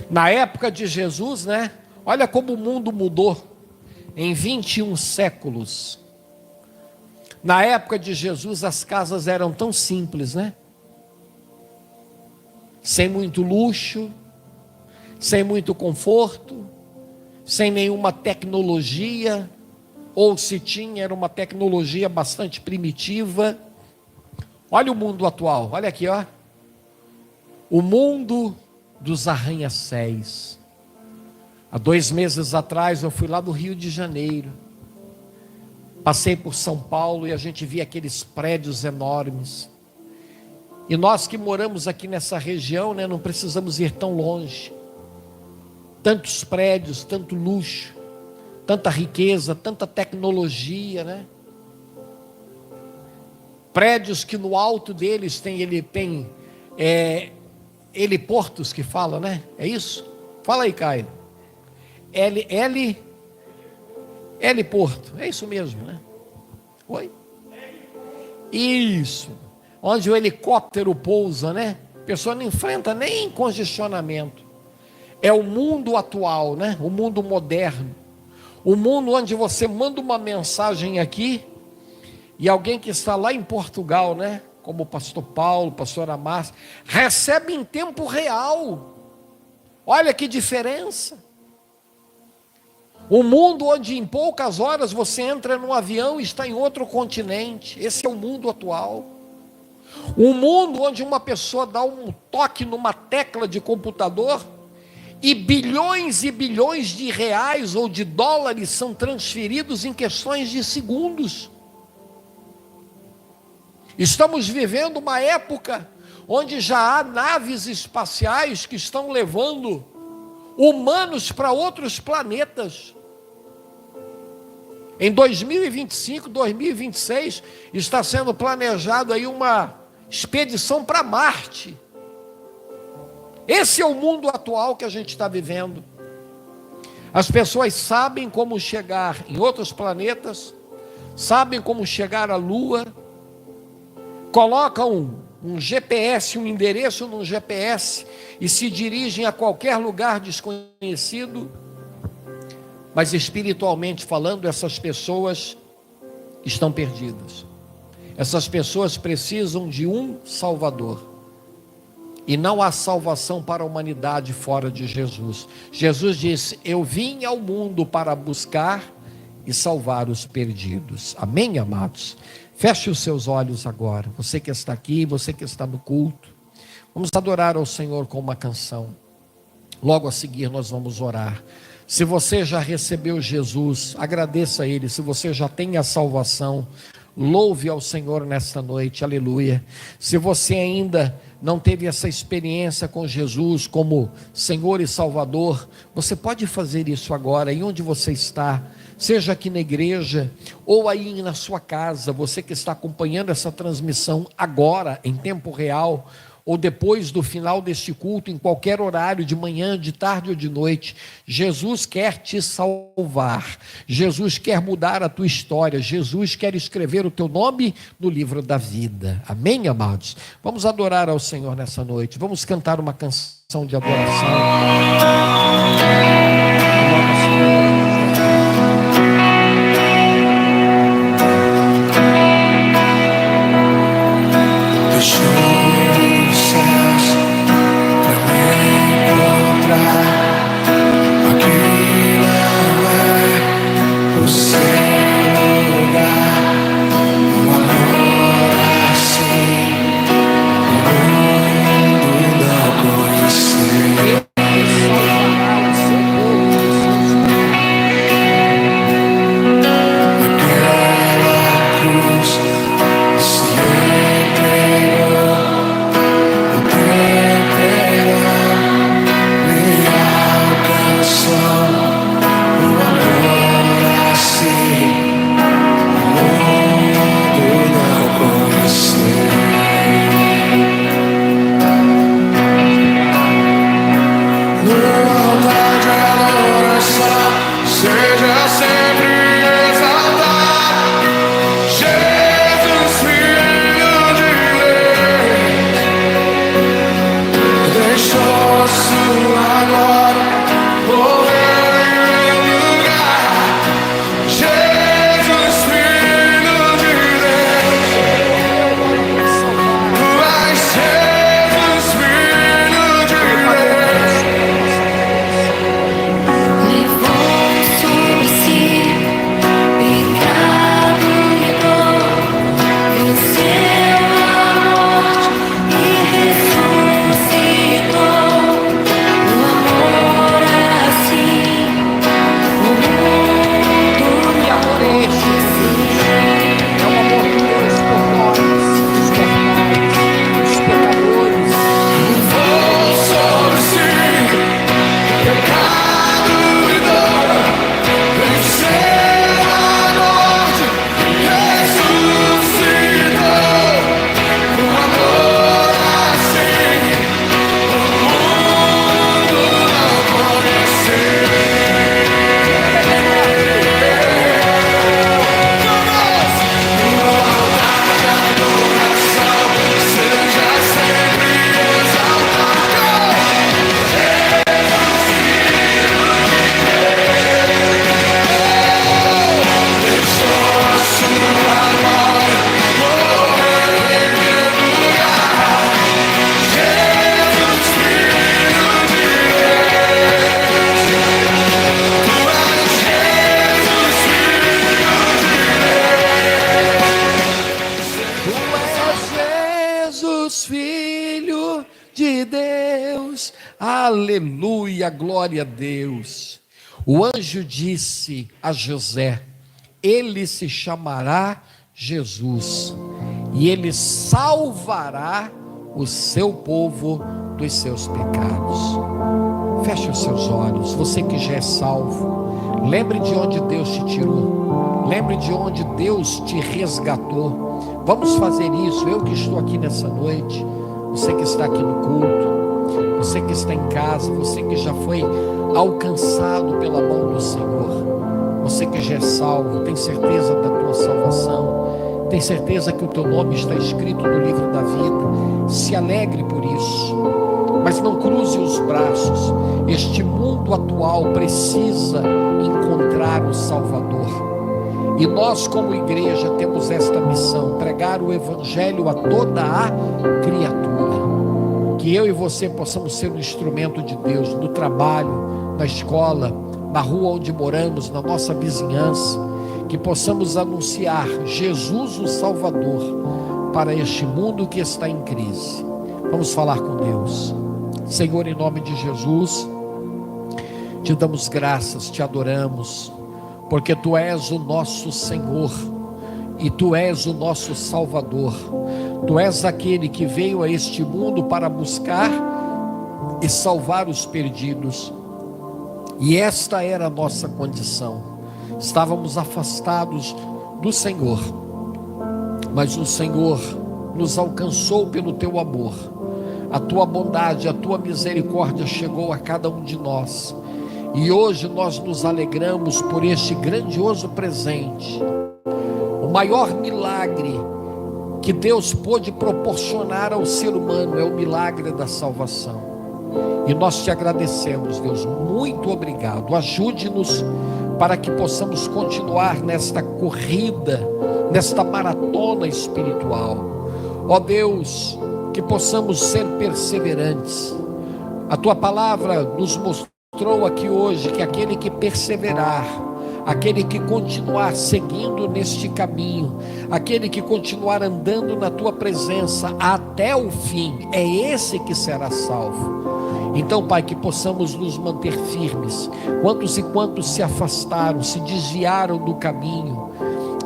Na época de Jesus, né? Olha como o mundo mudou em 21 séculos. Na época de Jesus, as casas eram tão simples, né? Sem muito luxo, sem muito conforto, sem nenhuma tecnologia, ou se tinha, era uma tecnologia bastante primitiva. Olha o mundo atual, olha aqui, ó. O mundo dos arranha-céus. Há 2 meses atrás eu fui lá do Rio de Janeiro. Passei por São Paulo e a gente via aqueles prédios enormes. E nós que moramos aqui nessa região, né, não precisamos ir tão longe. Tantos prédios, tanto luxo, tanta riqueza, tanta tecnologia, né? Prédios que no alto deles tem heliportos que fala, né? É isso? Fala aí, Caio. Heliporto, é isso mesmo, né? Oi? Isso. Onde o helicóptero pousa, né? A pessoa não enfrenta nem congestionamento. É o mundo atual, né? O mundo moderno. O mundo onde você manda uma mensagem aqui e alguém que está lá em Portugal, né? Como o pastor Paulo, pastor Márcia, recebe em tempo real. Olha que diferença. O mundo onde em poucas horas você entra num avião e está em outro continente. Esse é o mundo atual. O mundo onde uma pessoa dá um toque numa tecla de computador e bilhões de reais ou de dólares são transferidos em questões de segundos. Estamos vivendo uma época onde já há naves espaciais que estão levando humanos para outros planetas. Em 2025, 2026, está sendo planejado aí uma expedição para Marte. Esse é o mundo atual que a gente está vivendo. As pessoas sabem como chegar em outros planetas, sabem como chegar à Lua, colocam um GPS, um endereço no GPS e se dirigem a qualquer lugar desconhecido. Mas espiritualmente falando, essas pessoas estão perdidas. Essas pessoas precisam de um Salvador. E não há salvação para a humanidade fora de Jesus. Jesus disse: eu vim ao mundo para buscar e salvar os perdidos. Amém, amados? Feche os seus olhos agora. Você que está aqui, você que está no culto. Vamos adorar ao Senhor com uma canção. Logo a seguir nós vamos orar. Se você já recebeu Jesus, agradeça a Ele. Se você já tem a salvação, louve ao Senhor nesta noite, aleluia. Se você ainda não teve essa experiência com Jesus como Senhor e Salvador, você pode fazer isso agora, aí onde você está, seja aqui na igreja, ou aí na sua casa, você que está acompanhando essa transmissão agora, em tempo real, ou depois do final deste culto, em qualquer horário, de manhã, de tarde ou de noite. Jesus quer te salvar, Jesus quer mudar a tua história, Jesus quer escrever o teu nome no livro da vida. Amém, amados? Vamos adorar ao Senhor nessa noite, vamos cantar uma canção de adoração. Aleluia, glória a Deus. O anjo disse a José: ele se chamará Jesus, e ele salvará o seu povo dos seus pecados. Feche os seus olhos, você que já é salvo, lembre de onde Deus te tirou, lembre de onde Deus te resgatou. Vamos fazer isso, eu que estou aqui nessa noite, você que está aqui no culto, você que está em casa, você que já foi alcançado pela mão do Senhor, você que já é salvo, tem certeza da tua salvação, tem certeza que o teu nome está escrito no livro da vida, se alegre por isso, mas não cruze os braços. Este mundo atual precisa encontrar o Salvador, e nós como igreja temos esta missão: pregar o evangelho a toda a criatura, que eu e você possamos ser um instrumento de Deus, no trabalho, na escola, na rua onde moramos, na nossa vizinhança, que possamos anunciar Jesus o Salvador para este mundo que está em crise. Vamos falar com Deus. Senhor, em nome de Jesus, te damos graças, te adoramos, porque Tu és o nosso Senhor, e Tu és o nosso Salvador. Tu és aquele que veio a este mundo para buscar e salvar os perdidos, e esta era a nossa condição. Estávamos afastados do Senhor, mas o Senhor nos alcançou pelo Teu amor. A Tua bondade, a Tua misericórdia chegou a cada um de nós, e hoje nós nos alegramos por este grandioso presente. O maior milagre que Deus pôde proporcionar ao ser humano é o milagre da salvação, e nós Te agradecemos, Deus, muito obrigado. Ajude-nos para que possamos continuar nesta corrida, nesta maratona espiritual. Ó Deus, que possamos ser perseverantes. A Tua palavra nos mostrou aqui hoje que aquele que perseverar, aquele que continuar seguindo neste caminho, aquele que continuar andando na Tua presença até o fim, é esse que será salvo. Então, Pai, que possamos nos manter firmes. Quantos e quantos se afastaram, se desviaram do caminho,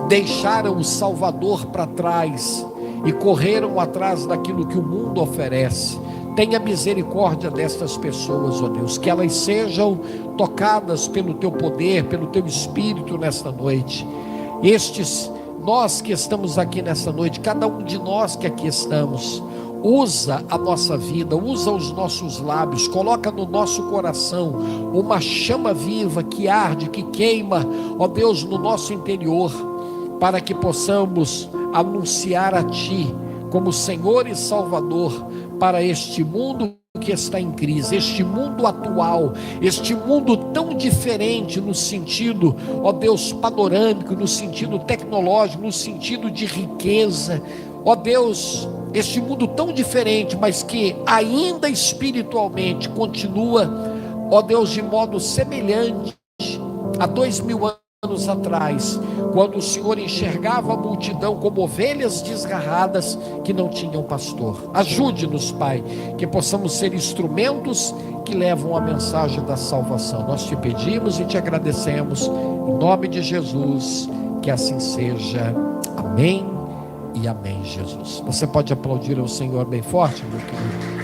deixaram o Salvador para trás e correram atrás daquilo que o mundo oferece. Tenha misericórdia destas pessoas, ó Deus, que elas sejam tocadas pelo Teu poder, pelo Teu Espírito nesta noite. Nós que estamos aqui nesta noite, cada um de nós que aqui estamos, usa a nossa vida, usa os nossos lábios, coloca no nosso coração uma chama viva que arde, que queima, ó Deus, no nosso interior, para que possamos anunciar a Ti como Senhor e Salvador para este mundo que está em crise, este mundo atual, este mundo tão diferente no sentido, ó Deus, panorâmico, no sentido tecnológico, no sentido de riqueza, ó Deus, este mundo tão diferente, mas que ainda espiritualmente continua, ó Deus, de modo semelhante a 2000 anos atrás, quando o Senhor enxergava a multidão como ovelhas desgarradas que não tinham pastor. Ajude-nos, Pai, que possamos ser instrumentos que levam a mensagem da salvação. Nós Te pedimos e Te agradecemos, em nome de Jesus, que assim seja. Amém e amém, Jesus. Você pode aplaudir ao Senhor bem forte, meu querido?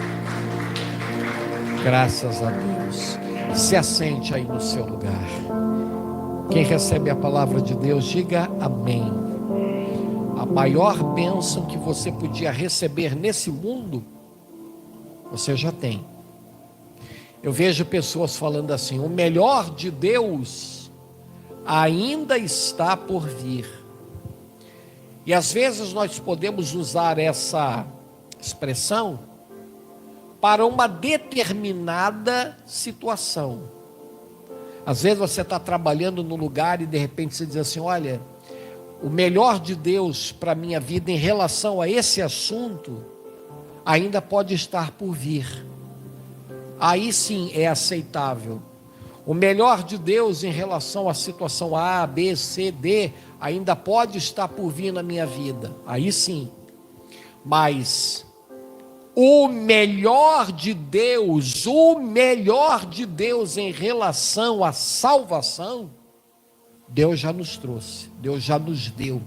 Graças a Deus. Se assente aí no seu lugar. Quem recebe a palavra de Deus, diga amém. A maior bênção que você podia receber nesse mundo, você já tem. Eu vejo pessoas falando assim: o melhor de Deus ainda está por vir. E às vezes nós podemos usar essa expressão para uma determinada situação. Às vezes você está trabalhando no lugar e de repente você diz assim: olha, o melhor de Deus para a minha vida em relação a esse assunto ainda pode estar por vir. Aí sim é aceitável. O melhor de Deus em relação à situação A, B, C, D ainda pode estar por vir na minha vida. Aí sim. Mas o melhor de Deus em relação à salvação, Deus já nos trouxe, Deus já nos deu.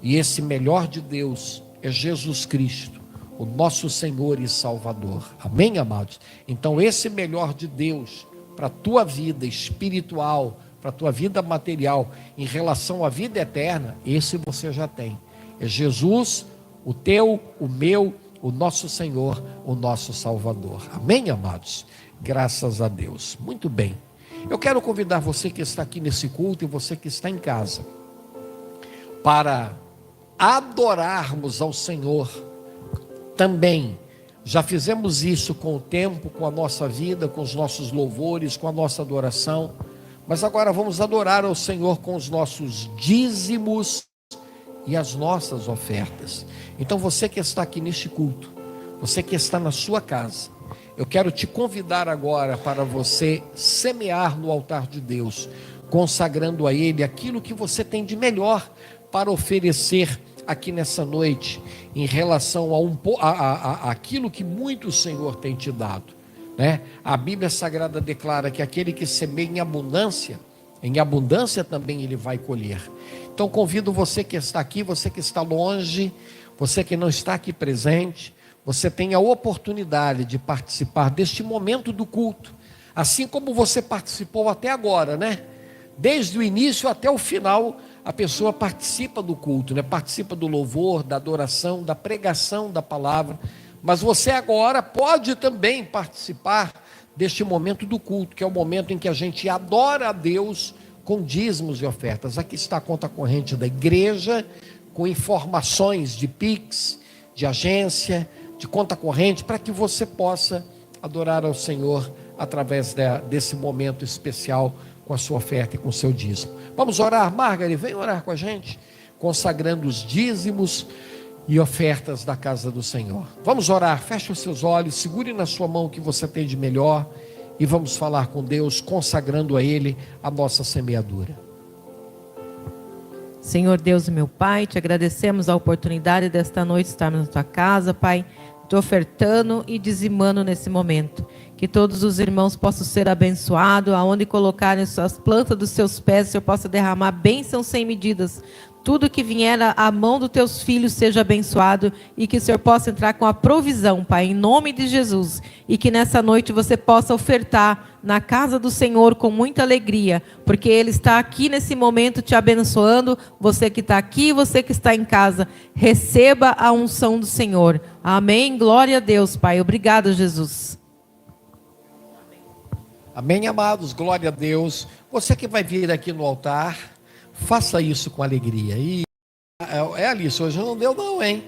E esse melhor de Deus é Jesus Cristo, o nosso Senhor e Salvador. Amém, amados? Então esse melhor de Deus para a tua vida espiritual, para a tua vida material, em relação à vida eterna, esse você já tem. É Jesus, o teu, o meu, o nosso Senhor, o nosso Salvador. Amém, amados? Graças a Deus. Muito bem. Eu quero convidar você que está aqui nesse culto e você que está em casa para adorarmos ao Senhor também. Já fizemos isso com o tempo, com a nossa vida, com os nossos louvores, com a nossa adoração, mas agora vamos adorar ao Senhor com os nossos dízimos e as nossas ofertas. Então você que está aqui neste culto, você que está na sua casa, eu quero te convidar agora para você semear no altar de Deus, consagrando a Ele aquilo que você tem de melhor para oferecer aqui nessa noite, em relação a aquilo que muito o Senhor tem te dado, né? A Bíblia Sagrada declara que aquele que semeia em abundância também ele vai colher. Então convido você que está aqui, você que está longe, você que não está aqui presente, você tem a oportunidade de participar deste momento do culto, assim como você participou até agora, né? Desde o início até o final, a pessoa participa do culto, né? Participa do louvor, da adoração, da pregação da palavra. Mas você agora pode também participar deste momento do culto, que é o momento em que a gente adora a Deus com dízimos e ofertas. Aqui está a conta corrente da igreja, com informações de Pix, de agência, de conta corrente, para que você possa adorar ao Senhor através desse momento especial, com a sua oferta e com o seu dízimo. Vamos orar, Margaret, vem orar com a gente, consagrando os dízimos e ofertas da casa do Senhor. Vamos orar, feche os seus olhos, segure na sua mão o que você tem de melhor e vamos falar com Deus, consagrando a Ele a nossa semeadura. Senhor Deus e meu Pai, te agradecemos a oportunidade desta noite estarmos na tua casa, Pai, te ofertando e dizimando nesse momento. Que todos os irmãos possam ser abençoados, aonde colocarem suas plantas dos seus pés, o Senhor possa derramar bênçãos sem medidas. Tudo que vier à mão dos teus filhos seja abençoado e que o Senhor possa entrar com a provisão, Pai, em nome de Jesus. E que nessa noite você possa ofertar na casa do Senhor com muita alegria, porque Ele está aqui nesse momento te abençoando. Você que está aqui, você que está em casa, receba a unção do Senhor. Amém. Glória a Deus, Pai. Obrigado, Jesus. Amém, amados, glória a Deus. Você que vai vir aqui no altar, faça isso com alegria. E Alice, hoje não deu não, hein?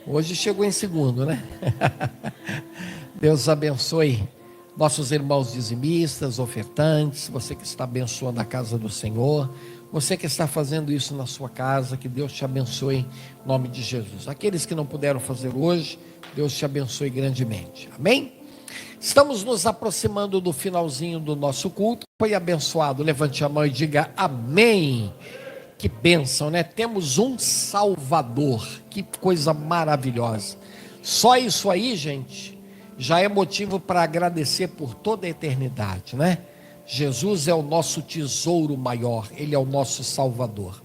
Hoje chegou em segundo, né? Deus abençoe nossos irmãos dizimistas, ofertantes, você que está abençoando a casa do Senhor, você que está fazendo isso na sua casa, que Deus te abençoe em nome de Jesus. Aqueles que não puderam fazer hoje, Deus te abençoe grandemente. Amém? Estamos nos aproximando do finalzinho do nosso culto. Foi abençoado, levante a mão e diga amém. Que bênção, né? Temos um Salvador, que coisa maravilhosa. Só isso aí, gente, já é motivo para agradecer por toda a eternidade, né? Jesus é o nosso tesouro maior, Ele é o nosso Salvador.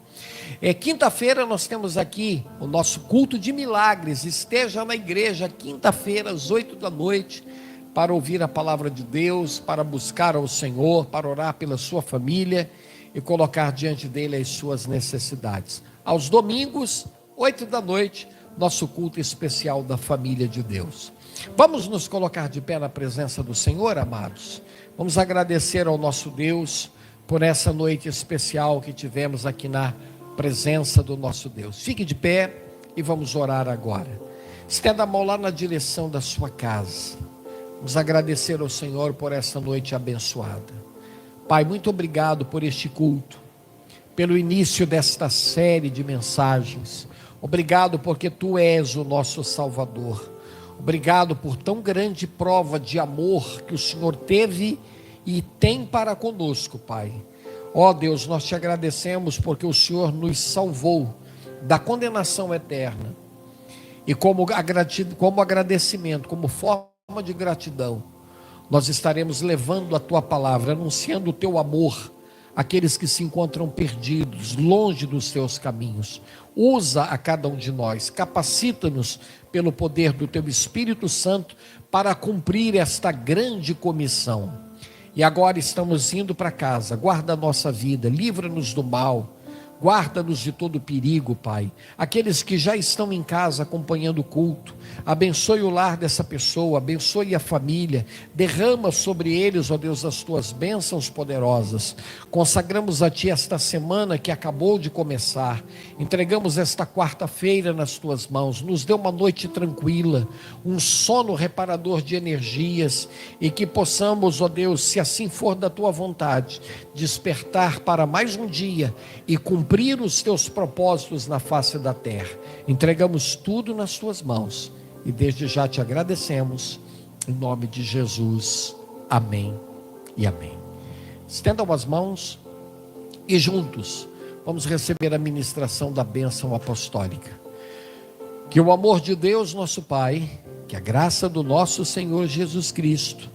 Quinta-feira nós temos aqui o nosso culto de milagres. Esteja na igreja quinta-feira às 8 da noite, para ouvir a palavra de Deus, para buscar ao Senhor, para orar pela sua família e colocar diante dele as suas necessidades. Aos domingos, 8 da noite, nosso culto especial da família de Deus. Vamos nos colocar de pé na presença do Senhor, amados. Vamos agradecer ao nosso Deus por essa noite especial que tivemos aqui na presença do nosso Deus. Fique de pé e vamos orar agora. Estenda a mão lá na direção da sua casa. Vamos agradecer ao Senhor por essa noite abençoada. Pai, muito obrigado por este culto, pelo início desta série de mensagens. Obrigado porque Tu és o nosso Salvador. Obrigado por tão grande prova de amor que o Senhor teve e tem para conosco, Pai. Ó Deus, nós Te agradecemos porque o Senhor nos salvou da condenação eterna. E como agradecimento, como forma de gratidão, nós estaremos levando a Tua palavra, anunciando o Teu amor aqueles que se encontram perdidos, longe dos teus caminhos. Usa a cada um de nós, capacita-nos pelo poder do teu Espírito Santo para cumprir esta grande comissão. E agora estamos indo para casa. Guarda a nossa vida, livra-nos do mal, guarda-nos de todo perigo, Pai. Aqueles que já estão em casa acompanhando o culto, abençoe o lar dessa pessoa, abençoe a família, derrama sobre eles, ó Deus, as tuas bênçãos poderosas. Consagramos a Ti esta semana que acabou de começar, entregamos esta quarta-feira nas tuas mãos. Nos dê uma noite tranquila, um sono reparador de energias, e que possamos, ó Deus, se assim for da tua vontade, despertar para mais um dia e cumprir os teus propósitos na face da terra. Entregamos tudo nas tuas mãos e desde já te agradecemos, em nome de Jesus, amém e amém. Estendam as mãos e juntos vamos receber a ministração da bênção apostólica. Que o amor de Deus nosso Pai, que a graça do nosso Senhor Jesus Cristo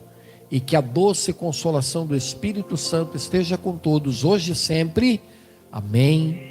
e que a doce consolação do Espírito Santo esteja com todos hoje e sempre. Amém.